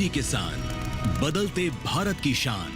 खेती किसान, बदलते भारत की शान।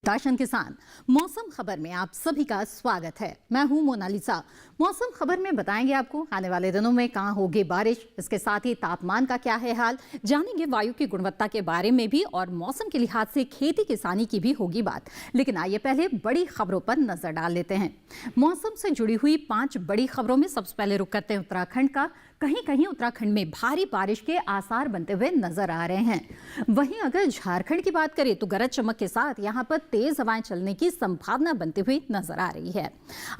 दर्शन किसान मौसम खबर में आप सभी का स्वागत है। मैं हूं मोनालिसा। मौसम खबर में बताएंगे आपको आने वाले दिनों में कहां होगी बारिश, इसके साथ ही तापमान का क्या है हाल, जानेंगे वायु की गुणवत्ता के बारे में भी और मौसम के लिहाज से खेती किसानी की भी होगी बात। लेकिन आइए पहले बड़ी खबरों पर नजर डाल लेते हैं। मौसम से जुड़ी हुई 5 बड़ी खबरों में सबसे पहले रुक करते हैं उत्तराखंड का। कहीं कहीं उत्तराखंड में भारी बारिश के आसार बनते हुए नजर आ रहे हैं। वहीं अगर झारखंड की बात करें तो गरज चमक के साथ यहां पर तेज हवाएं चलने की संभावना बनती हुई नजर आ रही है।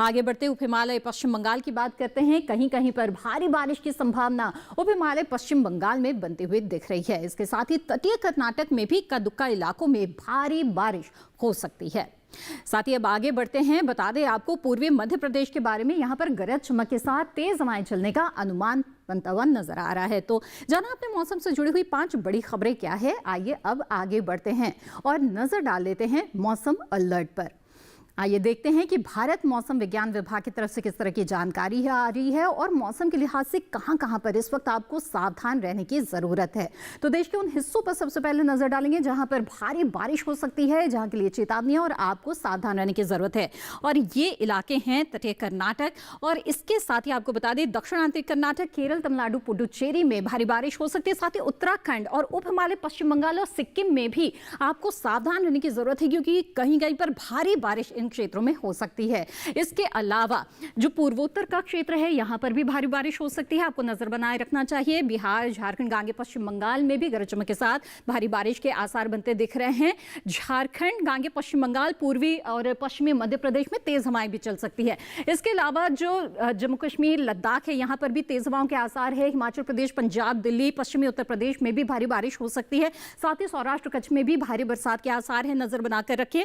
आगे बढ़ते उप हिमालय पश्चिम बंगाल की बात करते हैं। कहीं कहीं पर भारी बारिश की संभावना उप हिमालय पश्चिम बंगाल में बनती हुई दिख रही है। इसके साथ ही तटीय कर्नाटक में भी इक्का दुक्का इलाकों में भारी बारिश हो सकती है। साथ ही अब आगे बढ़ते हैं, बता दें आपको पूर्वी मध्य प्रदेश के बारे में। यहां पर गरज चमक के साथ तेज हवाएं चलने का अनुमान बनता हुआ नजर आ रहा है। तो जाना आपने मौसम से जुड़ी हुई 5 बड़ी खबरें क्या है, आइए अब आगे बढ़ते हैं और नजर डाल लेते हैं मौसम अलर्ट पर। आइए देखते हैं कि भारत मौसम विज्ञान विभाग की तरफ से किस तरह की जानकारी आ रही है और मौसम के लिहाज से कहां-कहां पर इस वक्त आपको सावधान रहने की जरूरत है। तो देश के उन हिस्सों पर सबसे पहले नजर डालेंगे जहां पर भारी बारिश हो सकती है, जहां के लिए चेतावनी और आपको सावधान रहने की जरूरत है। और ये इलाके हैं तटीय कर्नाटक और इसके साथ ही आपको बता दें दक्षिणांतरिक कर्नाटक, केरल, तमिलनाडु, पुडुचेरी में भारी बारिश हो सकती है। साथ ही उत्तराखंड और उप हिमालय पश्चिम बंगाल और सिक्किम में भी आपको सावधान रहने की जरूरत है, क्योंकि कहीं कहीं पर भारी बारिश इन क्षेत्रों में हो सकती है। इसके अलावा जो पूर्वोत्तर का क्षेत्र है यहां पर भी भारी बारिश हो सकती है, आपको नजर बनाए रखना चाहिए। बिहार, झारखंड, गांगे पश्चिम बंगाल में भी गरज चमक के साथ भारी बारिश के आसार बनते दिख रहे हैं। झारखंड, गांगे पश्चिम बंगाल, पूर्वी और पश्चिमी मध्य प्रदेश में तेज हवाएं भी चल सकती है। इसके अलावा जो जम्मू कश्मीर, लद्दाख है यहां पर भी तेज हवाओं के आसार है। हिमाचल प्रदेश, पंजाब, दिल्ली, पश्चिमी उत्तर प्रदेश में भी भारी बारिश हो सकती है। साथ ही सौराष्ट्र, कच्छ में भी भारी बरसात के आसार है, नजर बनाकर रखिए।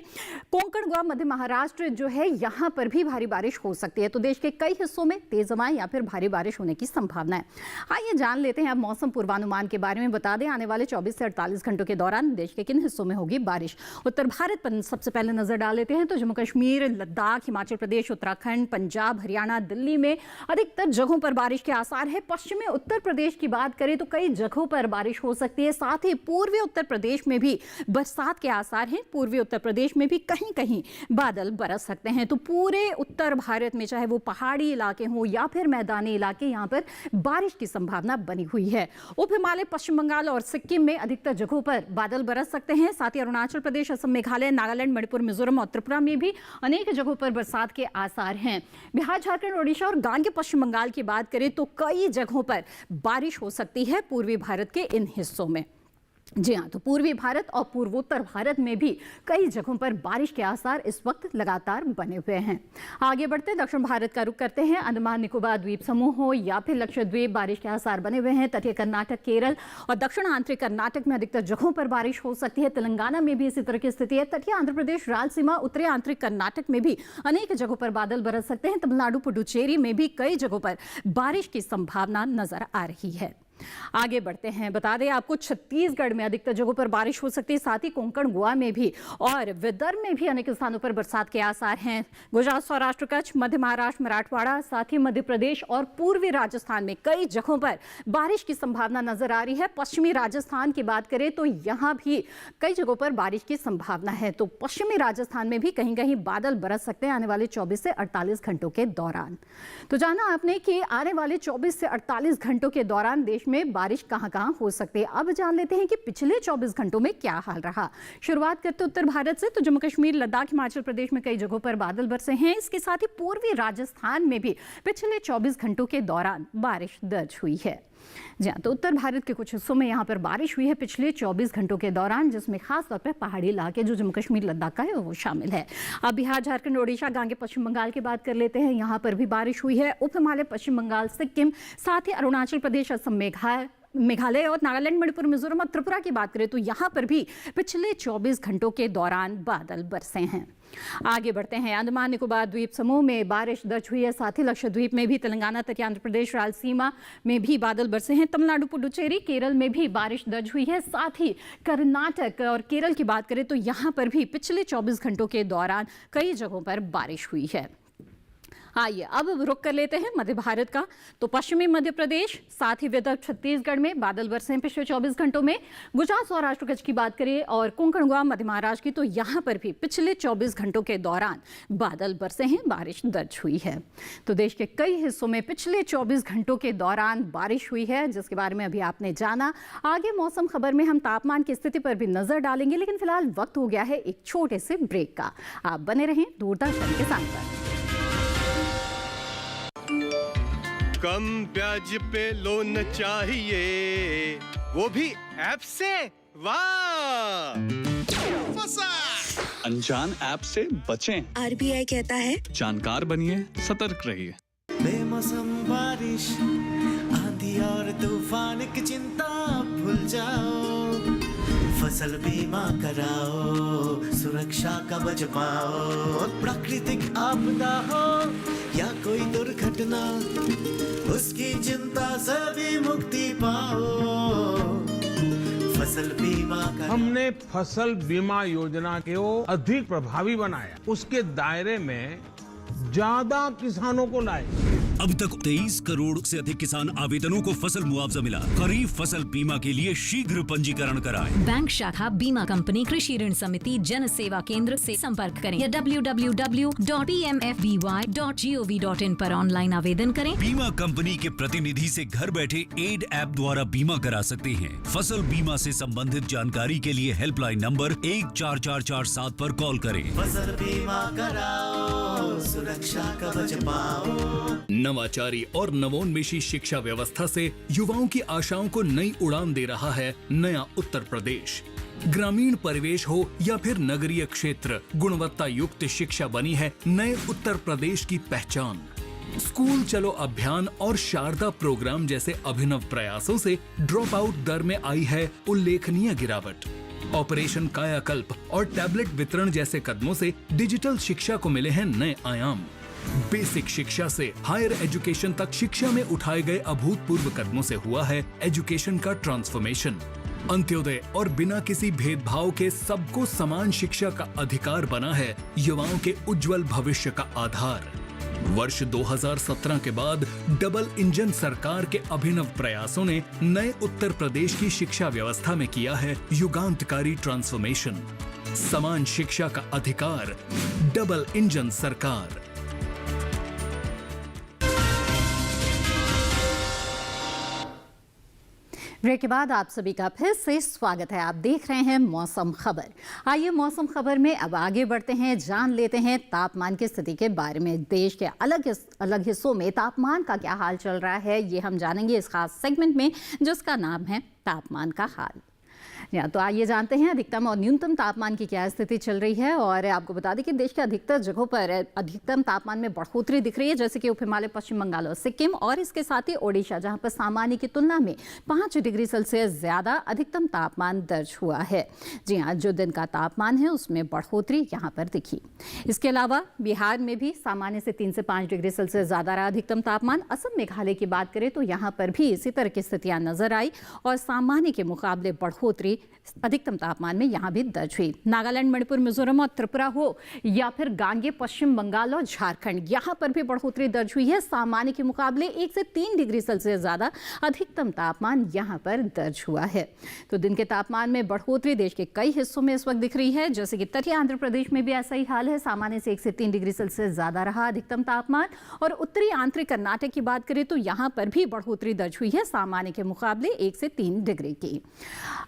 कोंकण, गोवा, मध्य महाराष्ट्र जो है यहां पर भी भारी बारिश हो सकती है। तो देश के कई हिस्सों में तेज हवाएं या फिर भारी बारिश होने की संभावना है। आइए जान लेते हैं अब मौसम पूर्वानुमान के बारे में। बता दें आने वाले 24 से 48 घंटों के दौरान देश के किन हिस्सों में होगी बारिश। उत्तर भारत पर सबसे पहले नजर डाल लेते हैं। तो जम्मू कश्मीर, लद्दाख, हिमाचल प्रदेश, उत्तराखंड, पंजाब, हरियाणा, दिल्ली में अधिकतर जगहों पर बारिश के आसार है। पश्चिमी उत्तर प्रदेश की बात करें तो कई जगहों पर बारिश हो सकती है। साथ ही पूर्वी उत्तर प्रदेश में भी बरसात के आसार हैं। पूर्वी उत्तर प्रदेश में भी कहीं कहीं बादल बरस सकते हैं। तो पूरे उत्तर भारत में चाहे वो पहाड़ी इलाके हों या फिर मैदानी इलाके, यहां पर बारिश की संभावना बनी हुई है। उप हिमालय पश्चिम बंगाल और सिक्किम में अधिकतर जगहों पर बादल बरस सकते हैं। साथ ही अरुणाचल प्रदेश, असम, मेघालय, नागालैंड, मणिपुर, मिजोरम और त्रिपुरा में भी अनेक जगहों पर बरसात के आसार हैं। बिहार, झारखंड, ओडिशा और गांगे पश्चिम बंगाल की बात करें तो कई जगहों पर बारिश हो सकती है पूर्वी भारत के इन हिस्सों में। जी हाँ, तो पूर्वी भारत और पूर्वोत्तर भारत में भी कई जगहों पर बारिश के आसार इस वक्त लगातार बने हुए हैं। आगे बढ़ते दक्षिण भारत का रुख करते हैं। अंडमान निकोबार द्वीप समूह हो या फिर लक्षद्वीप, बारिश के आसार बने हुए हैं। तटीय कर्नाटक, केरल और दक्षिण आंतरिक कर्नाटक में अधिकतर जगहों पर बारिश हो सकती है। तेलंगाना में भी इसी तरह की स्थिति है। तटीय आंध्र प्रदेश, रायलसीमा, उत्तरी आंतरिक कर्नाटक में भी अनेक जगहों पर बादल बरस सकते हैं। तमिलनाडु, पुडुचेरी में भी कई जगहों पर बारिश की संभावना नजर आ रही है। आगे बढ़ते हैं, बता दें आपको छत्तीसगढ़ में अधिकतर जगहों पर बारिश हो सकती है। साथ ही कोंकण, गोवा में भी और विदर्भ में भी अनेक स्थानों पर बरसात के आसार हैं। गुजरात, सौराष्ट्र, कच्छ, मध्य महाराष्ट्र, मराठवाड़ा, साथ ही मध्य प्रदेश और पूर्वी राजस्थान में कई जगहों पर बारिश की संभावना नजर आ रही है। पश्चिमी राजस्थान की बात करें तो यहां भी कई जगहों पर बारिश की संभावना है। तो पश्चिमी राजस्थान में भी कहीं कहीं बादल बरस सकते हैं आने वाले 24 से 48 घंटों के दौरान। तो जाना आपने कि आने वाले 24 से 48 घंटों के दौरान देश में बारिश कहां-कहां हो सकती है। अब जान लेते हैं कि पिछले 24 घंटों में क्या हाल रहा। शुरुआत करते उत्तर भारत से, तो जम्मू कश्मीर, लद्दाख, हिमाचल प्रदेश में कई जगहों पर बादल बरसे हैं। इसके साथ ही पूर्वी राजस्थान में भी पिछले 24 घंटों के दौरान बारिश दर्ज हुई है। जी हाँ, तो उत्तर भारत के कुछ हिस्सों में यहाँ पर बारिश हुई है पिछले 24 घंटों के दौरान, जिसमें खास तौर पर पहाड़ी इलाके जो जम्मू कश्मीर, लद्दाख का है वो शामिल है। अब बिहार, झारखंड, ओडिशा, गांगे पश्चिम बंगाल की बात कर लेते हैं। यहाँ पर भी बारिश हुई है। उप हिमालय पश्चिम बंगाल, सिक्किम, साथ ही अरुणाचल प्रदेश, असम, मेघालय और नागालैंड, मणिपुर, मिजोरम और त्रिपुरा की बात करें तो यहाँ पर भी पिछले 24 घंटों के दौरान बादल बरसे हैं। आगे बढ़ते हैं। अंडमान निकोबार द्वीप समूह में बारिश दर्ज हुई है, साथ ही लक्षद्वीप में भी, तेलंगाना तक आंध्र प्रदेश, रायलसीमा में भी बादल बरसे हैं। तमिलनाडु, पुडुचेरी, केरल में भी बारिश दर्ज हुई है। साथ ही कर्नाटक और केरल की बात करें तो यहाँ पर भी पिछले 24 घंटों के दौरान कई जगहों पर बारिश हुई है। आइए अब रुक कर लेते हैं मध्य भारत का। तो पश्चिमी मध्य प्रदेश, साथ ही विदर्भ, छत्तीसगढ़ में बादल बरसे हैं पिछले 24 घंटों में। गुजरात, सौराष्ट्र, कच्छ की बात करें और कोंकण, गोवा, मध्य महाराष्ट्र की, तो यहाँ पर भी पिछले 24 घंटों के दौरान बादल बरसे हैं, बारिश दर्ज हुई है। तो देश के कई हिस्सों में पिछले 24 घंटों के दौरान बारिश हुई है, जिसके बारे में अभी आपने जाना। आगे मौसम खबर में हम तापमान की स्थिति पर भी नजर डालेंगे, लेकिन फिलहाल वक्त हो गया है एक छोटे से ब्रेक का। आप बने रहें दूरदर्शन किसान पर। कम ब्याज पे लोन चाहिए, वो भी ऐप से। वाह, फंसा। अनजान ऐप से बचें। आरबीआई कहता है जानकार बनिए, सतर्क रहिए। बेमौसम बारिश, आंधी और तूफान की चिंता भूल जाओ, फसल बीमा कराओ, सुरक्षा कवच पाओ। प्राकृतिक आपदा हो या कोई दुर्घटना, उसकी चिंता से भी मुक्ति पाओ, फसल बीमा कराओ। हमने फसल बीमा योजना को अधिक प्रभावी बनाया, उसके दायरे में ज्यादा किसानों को लाए। अब तक 23 करोड़ से अधिक किसान आवेदनों को फसल मुआवजा मिला। खरीफ फसल बीमा के लिए शीघ्र पंजीकरण कराएं। बैंक शाखा, बीमा कंपनी, कृषि ऋण समिति, जन सेवा केंद्र से संपर्क करें या www.pmfby.gov.in पर ऑनलाइन आवेदन करें। बीमा कंपनी के प्रतिनिधि से घर बैठे एड ऐप द्वारा बीमा करा सकते हैं। फसल बीमा से संबंधित जानकारी के लिए हेल्पलाइन नंबर 14447 पर कॉल करें। फसल बीमा कराओ, सुरक्षा कवच पाओ। नवाचारी और नवोन्मेषी शिक्षा व्यवस्था से युवाओं की आशाओं को नई उड़ान दे रहा है नया उत्तर प्रदेश। ग्रामीण परिवेश हो या फिर नगरीय क्षेत्र, गुणवत्ता युक्त शिक्षा बनी है नए उत्तर प्रदेश की पहचान। स्कूल चलो अभियान और शारदा प्रोग्राम जैसे अभिनव प्रयासों से ड्रॉप आउट दर में आई है उल्लेखनीय गिरावट। ऑपरेशन कायाकल्प और टैबलेट वितरण जैसे कदमों से डिजिटल शिक्षा को मिले हैं नए आयाम। बेसिक शिक्षा से हायर एजुकेशन तक शिक्षा में उठाए गए अभूतपूर्व कदमों से हुआ है एजुकेशन का ट्रांसफॉर्मेशन। अंत्योदय और बिना किसी भेदभाव के सबको समान शिक्षा का अधिकार बना है युवाओं के उज्जवल भविष्य का आधार। वर्ष 2017 के बाद डबल इंजन सरकार के अभिनव प्रयासों ने नए उत्तर प्रदेश की शिक्षा व्यवस्था में किया है युगांतकारी ट्रांसफॉर्मेशन। समान शिक्षा का अधिकार, डबल इंजन सरकार। ब्रेक के बाद आप सभी का फिर से स्वागत है। आप देख रहे हैं मौसम खबर। आइए मौसम खबर में अब आगे बढ़ते हैं, जान लेते हैं तापमान की स्थिति के बारे में। देश के अलग अलग हिस्सों में तापमान का क्या हाल चल रहा है, ये हम जानेंगे इस खास सेगमेंट में, जिसका नाम है तापमान का हाल। तो आइए जानते हैं अधिकतम और न्यूनतम तापमान की क्या स्थिति चल रही है। और आपको बता दें कि देश के अधिकतर जगहों पर अधिकतम तापमान में बढ़ोतरी दिख रही है, जैसे कि उप हिमालय, पश्चिम बंगाल और सिक्किम, और इसके साथ ही ओडिशा, जहां पर सामान्य की तुलना में 5 डिग्री सेल्सियस ज्यादा अधिकतम तापमान दर्ज हुआ है। जी हाँ, जो दिन का तापमान है उसमें बढ़ोतरी यहाँ पर दिखी। इसके अलावा बिहार में भी सामान्य से 3 से 5 डिग्री सेल्सियस ज्यादा रहा अधिकतम तापमान। असम, मेघालय की बात करें तो यहाँ पर भी इसी तरह की स्थितियां नजर आई और सामान्य के मुकाबले बढ़ोतरी अधिकतम तापमान में यहाँ भी दर्ज हुई। नागालैंड, मणिपुर, मिजोरम और त्रिपुरा हो या फिर गांगे, पश्चिम बंगाल और झारखंड, यहाँ पर भी बढ़ोतरी दर्ज हुई है। सामान्य के मुकाबले 1 से 3 डिग्री सेल्सियस ज्यादा अधिकतम तापमान यहाँ पर दर्ज हुआ है। तो दिन के तापमान में बढ़ोतरी देश के कई हिस्सों में इस वक्त दिख रही है, जैसे कि तटीय आंध्र प्रदेश में भी ऐसा ही हाल है। सामान्य से 1 से 3 डिग्री सेल्सियस ज्यादा रहा अधिकतम तापमान। और उत्तरी आंतरिक कर्नाटक की बात करें तो यहाँ पर भी बढ़ोतरी दर्ज हुई है, सामान्य के मुकाबले 1 से 3 डिग्री की।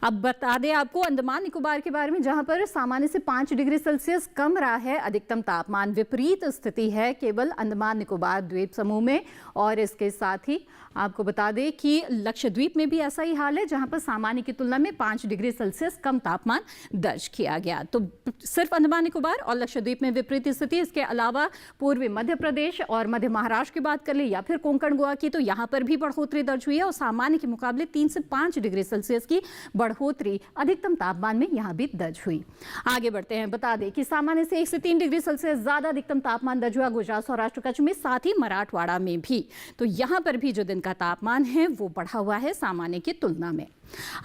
अब बता दें आपको अंडमान निकोबार के बारे में, जहां पर सामान्य से 5 डिग्री सेल्सियस कम रहा है अधिकतम तापमान। विपरीत स्थिति है केवल अंडमान निकोबार द्वीप समूह में। और इसके साथ ही आपको बता दें कि लक्षद्वीप में भी ऐसा ही हाल है, जहां पर सामान्य की तुलना में 5 डिग्री सेल्सियस कम तापमान दर्ज किया गया। तो सिर्फ अंडमान निकोबार और लक्षद्वीप में विपरीत स्थिति। इसके अलावा पूर्वी मध्य प्रदेश और मध्य महाराष्ट्र की बात कर ले या फिर कोंकण गोवा की, तो यहाँ पर भी बढ़ोतरी दर्ज हुई है और सामान्य के मुकाबले 3 से 5 डिग्री सेल्सियस की बढ़ोतरी अधिकतम तापमान में यहाँ भी दर्ज हुई। आगे बढ़ते हैं, बता दें कि सामान्य से 1 से 3 डिग्री सेल्सियस ज्यादा अधिकतम तापमान दर्ज हुआ गुजरात, सौराष्ट्र, कच्छ में, साथ ही मराठवाड़ा में भी। तो यहाँ पर भी जो दिन का तापमान है वो बढ़ा हुआ है सामान्य की तुलना में।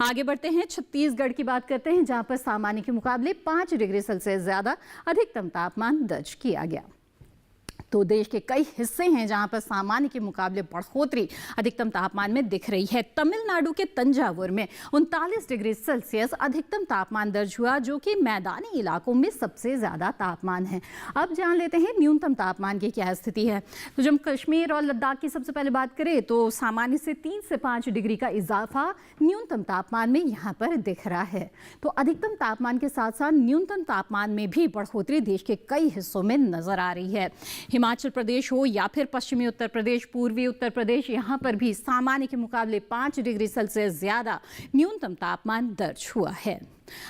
आगे बढ़ते हैं, छत्तीसगढ़ की बात करते हैं, जहां पर सामान्य के मुकाबले 5 डिग्री सेल्सियस ज्यादा अधिकतम तापमान दर्ज किया गया। तो देश के कई हिस्से हैं जहां पर सामान्य के मुकाबले बढ़ोतरी अधिकतम तापमान में दिख रही है। तमिलनाडु के तंजावुर में 39 डिग्री सेल्सियस अधिकतम तापमान दर्ज हुआ, जो कि मैदानी इलाकों में सबसे ज्यादा तापमान है। अब जान लेते हैं न्यूनतम तापमान की क्या स्थिति है। तो जब कश्मीर और लद्दाख की सबसे पहले बात करें तो सामान्य से 3 से 5 डिग्री का इजाफा न्यूनतम तापमान में यहाँ पर दिख रहा है। तो अधिकतम तापमान के साथ साथ न्यूनतम तापमान में भी बढ़ोतरी देश के कई हिस्सों में नजर आ रही है। हिमाचल प्रदेश हो या फिर पश्चिमी उत्तर प्रदेश, पूर्वी उत्तर प्रदेश, यहाँ पर भी सामान्य के मुकाबले 5 डिग्री सेल्सियस ज्यादा न्यूनतम तापमान दर्ज हुआ है।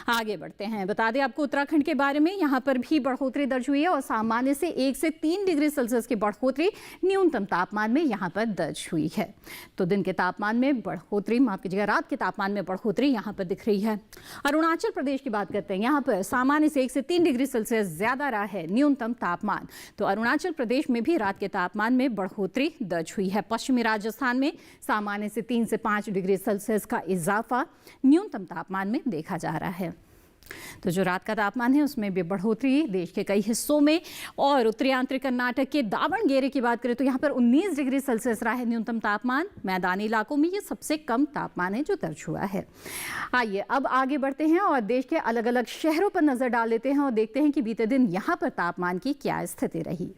आगे बढ़ते हैं, बता दें आपको उत्तराखंड के बारे में, यहाँ पर भी बढ़ोतरी दर्ज हुई है और सामान्य से 1 से 3 डिग्री सेल्सियस की बढ़ोतरी न्यूनतम तापमान में यहाँ पर दर्ज हुई है। तो दिन के तापमान में बढ़ोतरी, माफ कीजिएगा, रात के तापमान में बढ़ोतरी यहाँ पर दिख रही है। अरुणाचल प्रदेश की बात करते हैं, यहाँ पर सामान्य से 1 से 3 डिग्री सेल्सियस ज्यादा रहा है न्यूनतम तापमान। तो अरुणाचल प्रदेश में भी रात के तापमान में बढ़ोतरी दर्ज हुई है। पश्चिमी राजस्थान में सामान्य से 3 से 5 डिग्री सेल्सियस का इजाफा न्यूनतम तापमान में देखा जा रहा है। तो जो रात का तापमान है उसमें भी बढ़ोतरी देश के कई हिस्सों में। और उत्तरी आंतरिक कर्नाटक के दावणगेरे की बात करें तो यहाँ पर 19 डिग्री सेल्सियस रहा है न्यूनतम तापमान। मैदानी इलाकों में ये सबसे कम तापमान है जो दर्ज हुआ है। आइए अब आगे बढ़ते हैं और देश के अलग अलग शहरों पर नजर डाल लेते हैं और देखते हैं कि बीते दिन यहाँ पर तापमान की क्या स्थिति रही।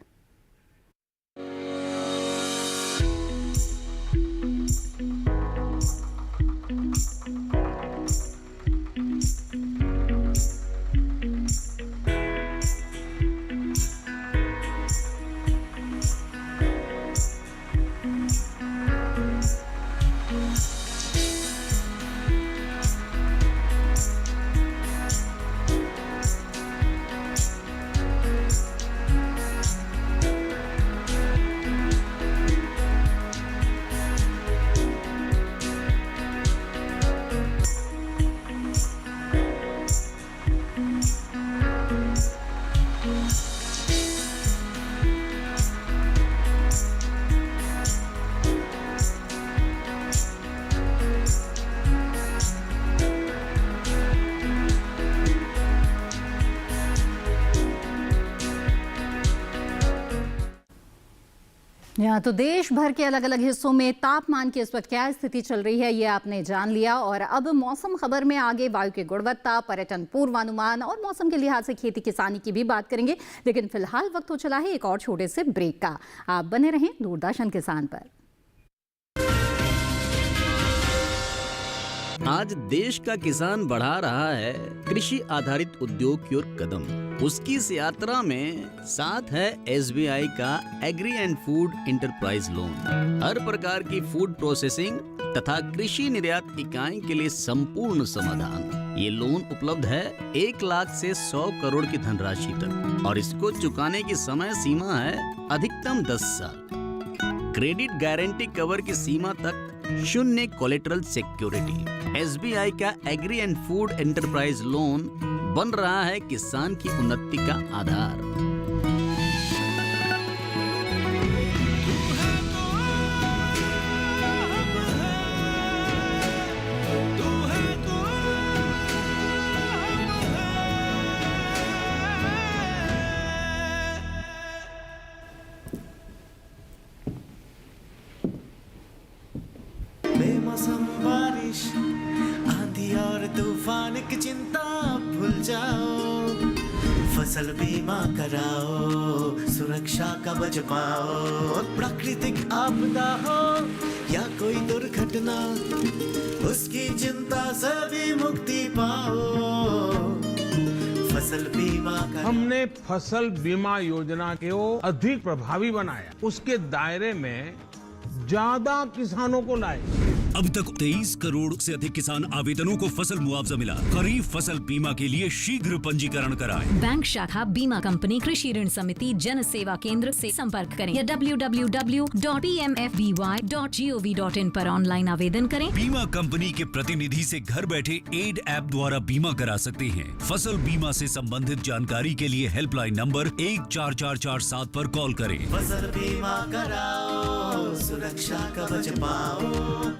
यहाँ तो देश भर के अलग अलग हिस्सों में तापमान की इस वक्त क्या स्थिति चल रही है ये आपने जान लिया। और अब मौसम खबर में आगे वायु की गुणवत्ता, पर्यटन पूर्वानुमान और मौसम के लिहाज से खेती किसानी की भी बात करेंगे। लेकिन फिलहाल वक्त हो चला है एक और छोटे से ब्रेक का। आप बने रहें दूरदर्शन किसान पर। आज देश का किसान बढ़ा रहा है कृषि आधारित उद्योग की ओर कदम। उसकी इस यात्रा में साथ है SBI का agri and food enterprise loan. हर प्रकार की फूड प्रोसेसिंग तथा कृषि निर्यात इकाई के लिए संपूर्ण समाधान। ये लोन उपलब्ध है 1 लाख से 100 करोड़ की धनराशि तक और इसको चुकाने की समय सीमा है अधिकतम 10 साल। क्रेडिट गारंटी कवर की सीमा तक 0 कोलेटरल सिक्योरिटी। SBI का agri and food enterprise loan बन रहा है किसान की उन्नति का आधार। बेमौसम बारिश, आंधी और तूफान की चिंता भूल जाओ, फसल बीमा कराओ, सुरक्षा सुरक्षा कवच पाओ। प्राकृतिक आपदा हो या कोई दुर्घटना, उसकी चिंता से भी मुक्ति पाओ। फसल बीमा का हमने फसल बीमा योजना को अधिक प्रभावी बनाया, उसके दायरे में ज्यादा किसानों को लाए। अब तक 23 करोड़ से अधिक किसान आवेदनों को फसल मुआवजा मिला। खरीफ फसल बीमा के लिए शीघ्र पंजीकरण कराएं। बैंक शाखा बीमा कंपनी कृषि ऋण समिति जन सेवा केंद्र से संपर्क करें या www.pmfby.gov.in पर ऑनलाइन आवेदन करें। बीमा कंपनी के प्रतिनिधि से घर बैठे एड ऐप द्वारा बीमा करा सकते हैं। फसल बीमा से संबंधित जानकारी के लिए हेल्पलाइन नंबर 14447 पर कॉल करें। फसल बीमा कराओ, सुरक्षा कवच पाओ।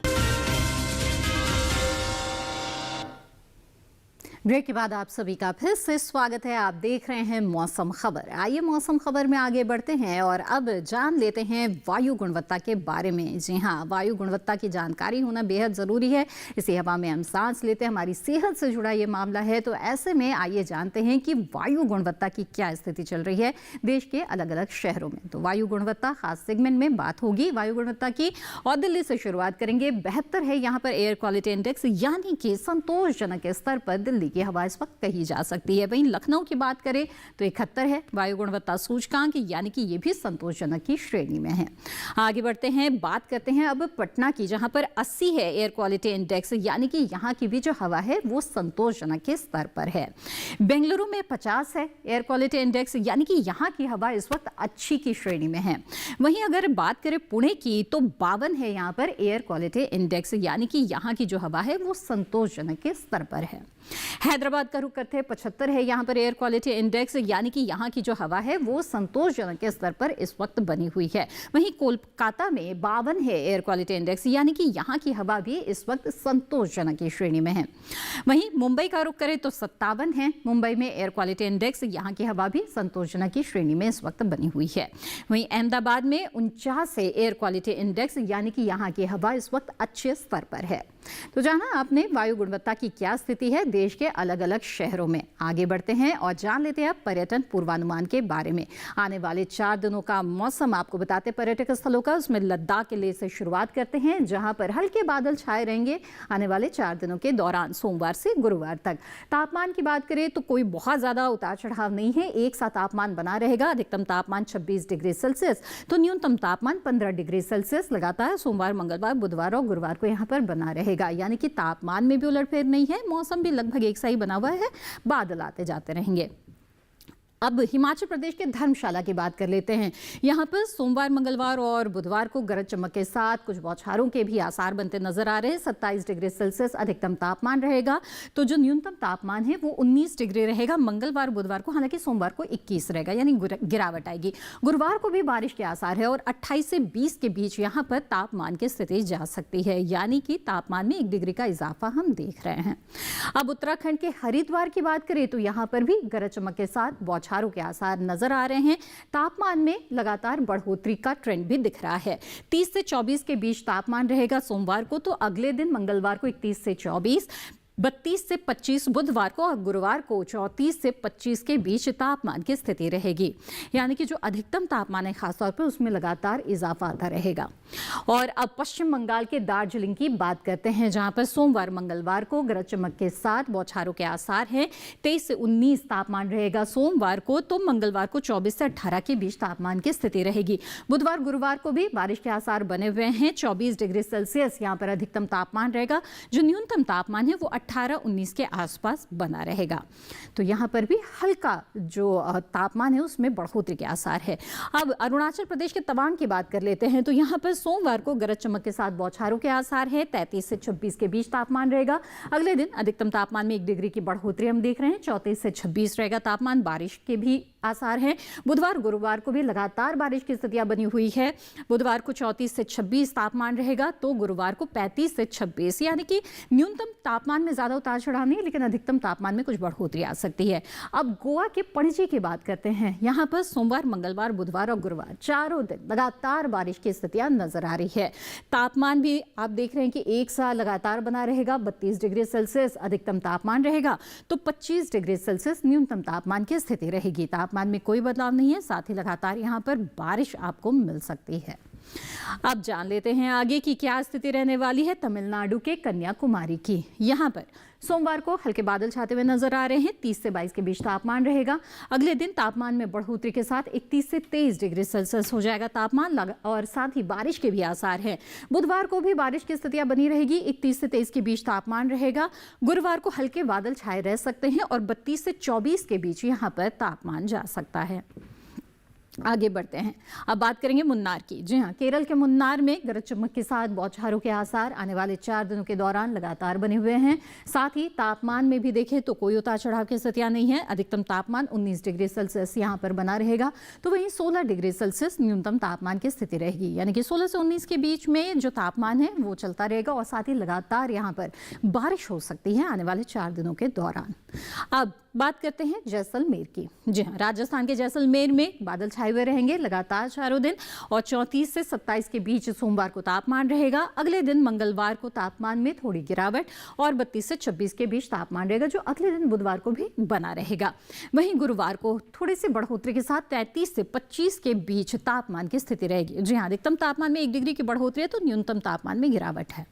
ब्रेक के बाद आप सभी का फिर से स्वागत है। आप देख रहे हैं मौसम खबर। आइए मौसम खबर में आगे बढ़ते हैं और अब जान लेते हैं वायु गुणवत्ता के बारे में। जी हाँ, वायु गुणवत्ता की जानकारी होना बेहद ज़रूरी है। इसी हवा में हम सांस लेते हैं, हमारी सेहत से जुड़ा ये मामला है। तो ऐसे में आइए जानते हैं कि वायु गुणवत्ता की क्या स्थिति चल रही है देश के अलग अलग शहरों में। तो वायु गुणवत्ता खास सेगमेंट में बात होगी वायु गुणवत्ता की, और दिल्ली से शुरुआत करेंगे। 72 है यहाँ पर एयर क्वालिटी इंडेक्स, यानी कि संतोषजनक स्तर पर दिल्ली की हवा इस वक्त कही जा सकती है। वहीं लखनऊ की बात करें तो 71 है वायु गुणवत्ता सूचकांक, यानी कि ये भी संतोषजनक की श्रेणी में है। आगे बढ़ते हैं, बात करते हैं अब पटना की, जहां पर 80 है एयर क्वालिटी इंडेक्स, यानी कि यहाँ की भी जो हवा है वो संतोषजनक के स्तर पर है। बेंगलुरु में 50 है एयर क्वालिटी इंडेक्स, यानी कि यहाँ की हवा इस वक्त अच्छी की श्रेणी में है। वहीं अगर बात करें पुणे की तो 52 है यहाँ पर एयर क्वालिटी इंडेक्स, यानी कि यहाँ की जो हवा है वो संतोषजनक के स्तर पर है। हैदराबाद का रुख करते हैं, 75 है यहाँ पर एयर क्वालिटी इंडेक्स, यानी कि यहाँ की जो हवा है वो संतोषजनक के स्तर पर इस वक्त बनी हुई है। वहीं कोलकाता में 52 है एयर क्वालिटी इंडेक्स, यानी कि यहाँ की हवा भी इस वक्त संतोषजनक की श्रेणी में है। वहीं मुंबई का रुख करें तो 57 है मुंबई में एयर क्वालिटी इंडेक्स, यहाँ की हवा भी संतोषजनक की श्रेणी में इस वक्त बनी हुई है। वहीं अहमदाबाद में 49 है एयर क्वालिटी इंडेक्स, यानी कि यहाँ की हवा इस वक्त अच्छे स्तर पर है। तो जाना आपने वायु गुणवत्ता की क्या स्थिति है देश के अलग अलग शहरों में। आगे बढ़ते हैं और जान लेते हैं पर्यटन पूर्वानुमान के बारे में। आने वाले 4 दिनों का मौसम आपको बताते पर्यटक स्थलों का, उसमें लद्दाख के लिए से शुरुआत करते हैं, जहां पर हल्के बादल छाए रहेंगे आने वाले 4 दिनों के दौरान, सोमवार से गुरुवार तक। तापमान की बात करें तो कोई बहुत ज्यादा उतार चढ़ाव नहीं है, एक सा तापमान बना रहेगा। अधिकतम तापमान 26 डिग्री सेल्सियस तो न्यूनतम तापमान 15 डिग्री सेल्सियस लगातार सोमवार, मंगलवार, बुधवार और गुरुवार को यहाँ पर बना रहेगा। यानी कि तापमान में भी उलटफेर नहीं है, मौसम भी लगभग एक सा ही बना हुआ है, बादल आते जाते रहेंगे। अब हिमाचल प्रदेश के धर्मशाला की बात कर लेते हैं। यहाँ पर सोमवार, मंगलवार और बुधवार को गरज चमक के साथ कुछ बौछारों के भी आसार बनते नजर आ रहे हैं। 27 डिग्री सेल्सियस अधिकतम तापमान रहेगा, तो जो न्यूनतम तापमान है वो 19 डिग्री रहेगा मंगलवार, बुधवार को। हालांकि सोमवार को 21 रहेगा, यानी गिरावट आएगी। गुरुवार को भी बारिश के आसार है और 28 से 20 के बीच यहाँ पर तापमान की स्थिति जा सकती है, यानी कि तापमान में 1 डिग्री का इजाफा हम देख रहे हैं। अब उत्तराखंड के हरिद्वार की बात करें तो यहाँ पर भी गरज चमक के साथ बौछारों के आसार नजर आ रहे हैं। तापमान में लगातार बढ़ोतरी का ट्रेंड भी दिख रहा है। 30 से 24 के बीच तापमान रहेगा सोमवार को, तो अगले दिन मंगलवार को 31 से 24, 32 से 25 बुधवार को और गुरुवार को 34 से 25 के बीच तापमान की स्थिति रहेगी। यानी कि जो अधिकतम तापमान है खासतौर पर उसमें लगातार इजाफा आता रहेगा। और अब पश्चिम बंगाल के दार्जिलिंग की बात करते हैं, जहां पर सोमवार, मंगलवार को गरज चमक के साथ बौछारों के आसार हैं। 23 से 19 तापमान रहेगा सोमवार को, तो मंगलवार को 24 से 18 के बीच तापमान की स्थिति रहेगी। बुधवार, गुरुवार को भी बारिश के आसार बने हुए हैं। 24 डिग्री सेल्सियस यहाँ पर अधिकतम तापमान रहेगा, जो न्यूनतम तापमान है वो 18-19 के आसपास बना रहेगा। तो यहाँ पर भी हल्का जो तापमान है उसमें बढ़ोतरी के आसार है। अब अरुणाचल प्रदेश के तवांग की बात कर लेते हैं, तो यहाँ पर सोमवार को गरज चमक के साथ बौछारों के आसार है। 33 से 26 के बीच तापमान रहेगा। अगले दिन अधिकतम तापमान में 1 डिग्री की बढ़ोतरी हम देख रहे हैं। 34 से 26 रहेगा तापमान, बारिश के भी आसार है। बुधवार, गुरुवार को भी लगातार बारिश की स्थितियां बनी हुई है। बुधवार को 34 से 26 तापमान रहेगा, तो गुरुवार को 35 से 26, यानी कि न्यूनतम तापमान में ज्यादा उतार चढ़ाव नहीं, लेकिन अधिकतम तापमान में कुछ बढ़ोतरी आ सकती है। अब गोवा के पणजी की बात करते हैं। यहाँ पर सोमवार, मंगलवार, बुधवार और गुरुवार चारों दिन लगातार बारिश की स्थितियां नजर आ रही है। तापमान भी आप देख रहे हैं कि एक सा लगातार बना रहेगा। 32 डिग्री सेल्सियस अधिकतम तापमान रहेगा, तो 25 डिग्री सेल्सियस न्यूनतम तापमान की स्थिति रहेगी। तापमान तापमान में कोई बदलाव नहीं है, साथ ही लगातार यहाँ पर बारिश आपको मिल सकती है। अब जान लेते हैं आगे की क्या स्थिति रहने वाली है तमिलनाडु के कन्याकुमारी की। यहाँ पर सोमवार को हल्के बादल छाते हुए नजर आ रहे हैं। 30 से 22 के बीच तापमान रहेगा। अगले दिन तापमान में बढ़ोतरी के साथ 31 से 23 डिग्री सेल्सियस हो जाएगा तापमान, और साथ ही बारिश के भी आसार हैं। बुधवार को भी बारिश की स्थितियां बनी रहेगी। 31 से 23 के बीच तापमान रहेगा। गुरुवार को हल्के बादल छाए रह सकते हैं और 32 से 24 के बीच यहाँ पर तापमान जा सकता है। आगे बढ़ते हैं, अब बात करेंगे मुन्नार की। जी हाँ, केरल के मुन्नार में गरज चमक के साथ बौछारों के आसार आने वाले 4 दिनों के दौरान लगातार बने हुए हैं। साथ ही तापमान में भी देखें तो कोई उतार चढ़ाव की स्थितियां नहीं है। अधिकतम तापमान 19 डिग्री सेल्सियस यहाँ पर बना रहेगा, तो वहीं 16 डिग्री सेल्सियस न्यूनतम तापमान की स्थिति रहेगी। यानी कि 16 से 19 के बीच में जो तापमान है वो चलता रहेगा और साथ ही लगातार यहाँ पर बारिश हो सकती है आने वाले 4 दिनों के दौरान। अब बात करते हैं जैसलमेर की। जी हाँ, राजस्थान के जैसलमेर में बादल छाए हुए रहेंगे लगातार चारों दिन और 34 से 27 के बीच सोमवार को तापमान रहेगा। अगले दिन मंगलवार को तापमान में थोड़ी गिरावट और 32 से 26 के बीच तापमान रहेगा, जो अगले दिन बुधवार को भी बना रहेगा। वहीं गुरुवार को थोड़ी सी बढ़ोतरी के साथ 33 से 25 के बीच तापमान की स्थिति रहेगी। जी हाँ, अधिकतम तापमान में 1 डिग्री की बढ़ोतरी है, तो न्यूनतम तापमान में गिरावट है।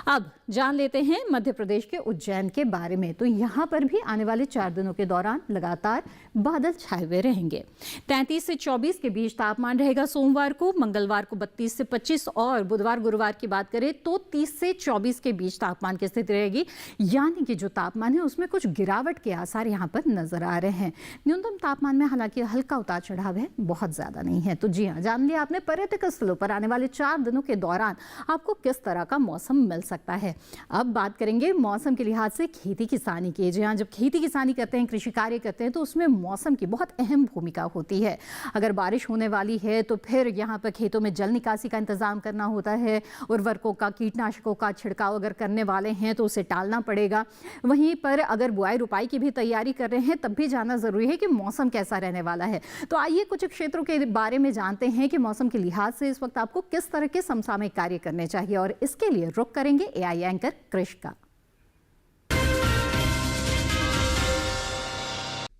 अब जान लेते हैं मध्य प्रदेश के उज्जैन के बारे में। तो यहाँ पर भी आने वाले 4 दिनों के दौरान लगातार बादल छाए हुए रहेंगे। 33 से 24 के बीच तापमान रहेगा सोमवार को, मंगलवार को 32 से 25 और बुधवार गुरुवार की बात करें तो 30 से 24 के बीच तापमान की स्थिति रहेगी। यानी कि जो तापमान है उसमें कुछ गिरावट के आसार यहाँ पर नजर आ रहे हैं। न्यूनतम तापमान में हालांकि हल्का उतार चढ़ाव है, बहुत ज्यादा नहीं है। तो जी हाँ, जान लिया आपने पर्यटक स्थलों पर आने वाले 4 दिनों के दौरान आपको किस तरह का मौसम मिल सकता है। अब बात करेंगे मौसम के लिहाज से खेती किसानी की। जी हाँ, जब खेती किसानी करते हैं, कृषि कार्य करते हैं, तो उसमें मौसम की बहुत अहम भूमिका होती है। अगर बारिश होने वाली है तो फिर यहाँ पर खेतों में जल निकासी का इंतजाम करना होता है। उर्वरकों का, कीटनाशकों का छिड़काव अगर करने वाले हैं तो उसे टालना पड़ेगा। वहीं पर अगर बुआई रुपाई की भी तैयारी कर रहे हैं तब भी जानना जरूरी है कि मौसम कैसा रहने वाला है। तो आइए कुछ क्षेत्रों के बारे में जानते हैं कि मौसम के लिहाज से इस वक्त आपको किस तरह के समसामयिक कार्य करने चाहिए, और इसके लिए रुख करेंगे एआई एंकर कृष का।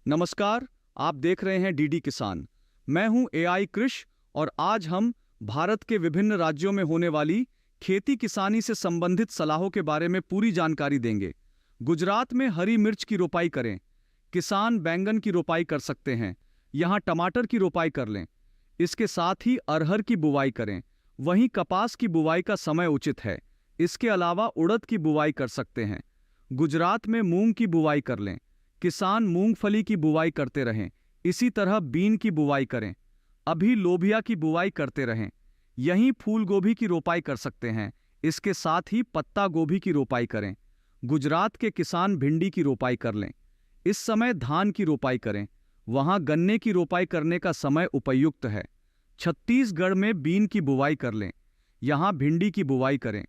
नमस्कार, आप देख रहे हैं डीडी किसान। मैं हूं एआई कृष और आज हम भारत के विभिन्न राज्यों में होने वाली खेती किसानी से संबंधित सलाहों के बारे में पूरी जानकारी देंगे। गुजरात में हरी मिर्च की रोपाई करें। किसान बैंगन की रोपाई कर सकते हैं। यहां टमाटर की रोपाई कर लें। इसके साथ ही अरहर की बुवाई करें। वहीं कपास की बुवाई का समय उचित है। इसके अलावा उड़द की बुवाई कर सकते हैं। गुजरात में मूंग की बुवाई कर लें। किसान मूंगफली की बुवाई करते रहें। इसी तरह बीन की बुवाई करें। अभी लोबिया की बुवाई करते रहें। यहीं फूल गोभी की रोपाई कर सकते हैं। इसके साथ ही पत्ता गोभी की रोपाई करें। गुजरात के किसान भिंडी की रोपाई कर लें। इस समय धान की रोपाई करें। वहां गन्ने की रोपाई करने का समय उपयुक्त है। छत्तीसगढ़ में बीन की बुवाई कर लें। यहां भिंडी की बुवाई करें।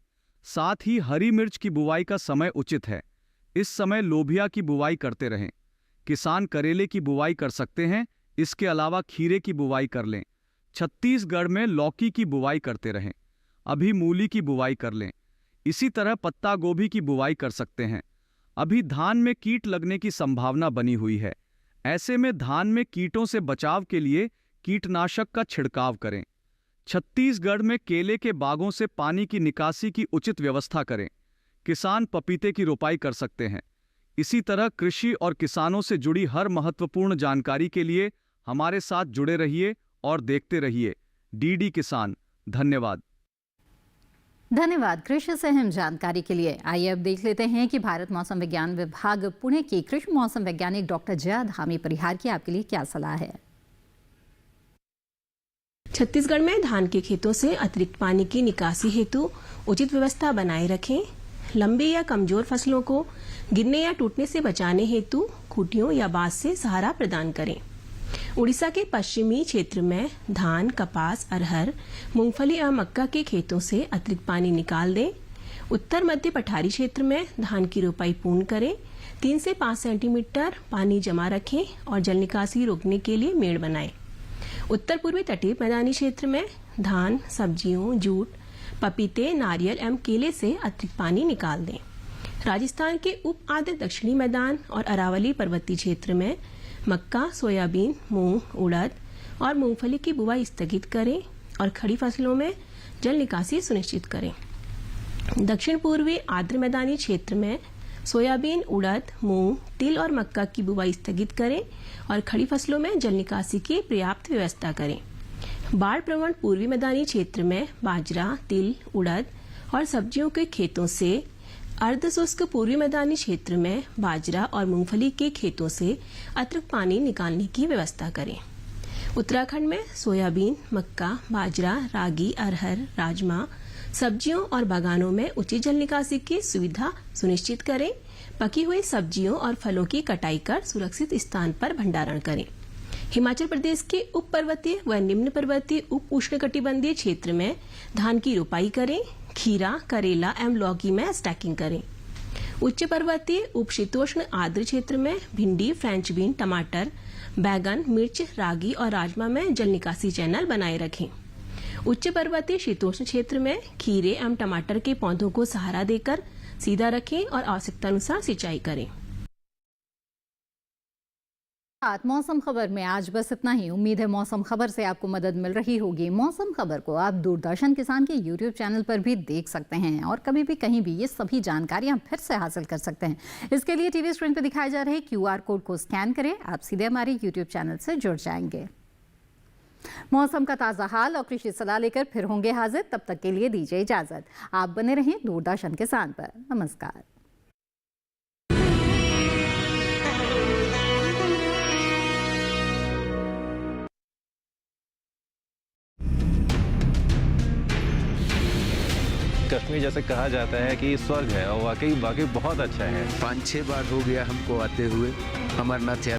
साथ ही हरी मिर्च की बुवाई का समय उचित है। इस समय लोबिया की बुवाई करते रहें। किसान करेले की बुवाई कर सकते हैं। इसके अलावा खीरे की बुवाई कर लें। छत्तीसगढ़ में लौकी की बुवाई करते रहें। अभी मूली की बुवाई कर लें। इसी तरह पत्ता गोभी की बुवाई कर सकते हैं। अभी धान में कीट लगने की संभावना बनी हुई है। ऐसे में धान में कीटों से बचाव के लिए कीटनाशक का छिड़काव करें। छत्तीसगढ़ में केले के बागों से पानी की निकासी की उचित व्यवस्था करें। किसान पपीते की रोपाई कर सकते हैं। इसी तरह कृषि और किसानों से जुड़ी हर महत्वपूर्ण जानकारी के लिए हमारे साथ जुड़े रहिए और देखते रहिए डीडी किसान। धन्यवाद। धन्यवाद कृषि से अहम जानकारी के लिए। आइए अब देख लेते हैं कि भारत मौसम विज्ञान विभाग पुणे की कृषि मौसम वैज्ञानिक डॉक्टर जया धामी परिहार की आपके लिए क्या सलाह है। छत्तीसगढ़ में धान के खेतों से अतिरिक्त पानी की निकासी हेतु उचित व्यवस्था बनाए रखें। लंबी या कमजोर फसलों को गिरने या टूटने से बचाने हेतु खूंटियों या बांस से सहारा प्रदान करें। उड़ीसा के पश्चिमी क्षेत्र में धान, कपास, अरहर, मूंगफली और मक्का के खेतों से अतिरिक्त पानी निकाल दें। उत्तर मध्य पठारी क्षेत्र में धान की रोपाई पूर्ण करें। 3 से 5 सेंटीमीटर पानी जमा रखें और जल निकासी रोकने के लिए मेड़ बनाएं। उत्तर पूर्वी तटीय मैदानी क्षेत्र में धान, सब्जियों, जूट, पपीते, नारियल एवं केले से अतिरिक्त पानी निकाल दें। राजस्थान के उप आद्र दक्षिणी मैदान और अरावली पर्वतीय क्षेत्र में मक्का, सोयाबीन, मूंग, उड़द और मूंगफली की बुवाई स्थगित करें और खड़ी फसलों में जल निकासी सुनिश्चित करें। दक्षिण पूर्वी आर्द्र मैदानी क्षेत्र में सोयाबीन, उड़द, मूंग, तिल और मक्का की बुवाई स्थगित करें और खड़ी फसलों में जल निकासी की पर्याप्त व्यवस्था करें। बाढ़ प्रवण पूर्वी मैदानी क्षेत्र में बाजरा, तिल, उड़द और सब्जियों के खेतों से, अर्ध शुष्क पूर्वी मैदानी क्षेत्र में बाजरा और मूंगफली के खेतों से अतिरिक्त पानी निकालने की व्यवस्था करें। उत्तराखंड में सोयाबीन, मक्का, बाजरा, रागी, अरहर, राजमा, सब्जियों और बागानों में उचित जल निकासी की सुविधा सुनिश्चित करें। पकी हुई सब्जियों और फलों की कटाई कर सुरक्षित स्थान पर भंडारण करें। हिमाचल प्रदेश के उप पर्वतीय व निम्न पर्वतीय उप उष्णकटिबंधीय क्षेत्र में धान की रोपाई करें। खीरा, करेला एवं लौकी में स्टैकिंग करें। उच्च पर्वतीय उप शीतोष्ण आर्द्र क्षेत्र में भिंडी, फ्रेंच बीन, टमाटर, बैगन, मिर्च, रागी और राजमा में जल निकासी चैनल बनाए रखें। उच्च पर्वतीय शीतोष्ण क्षेत्र में खीरे एवं टमाटर के पौधों को सहारा देकर सीधा रखें और आवश्यकतानुसार सिंचाई करें। मौसम खबर में आज बस इतना ही। उम्मीद है मौसम खबर से आपको मदद मिल रही होगी। मौसम खबर को आप दूरदर्शन किसान के YouTube चैनल पर भी देख सकते हैं और कभी भी कहीं भी ये सभी जानकारियां फिर से हासिल कर सकते हैं। इसके लिए टीवी स्क्रीन पर दिखाए जा रहे QR कोड को स्कैन करें, आप सीधे हमारे YouTube चैनल से जुड़ जाएंगे। मौसम का ताज़ा हाल और कृषि सलाह लेकर फिर होंगे हाजिर। तब तक के लिए दीजिए इजाजत। आप बने रहें दूरदर्शन किसान पर। नमस्कार। कश्मीर जैसे कहा जाता है कि स्वर्ग है और वाकई बहुत अच्छा है। 5-6 बार हो गया हमको आते हुए। अमरनाथ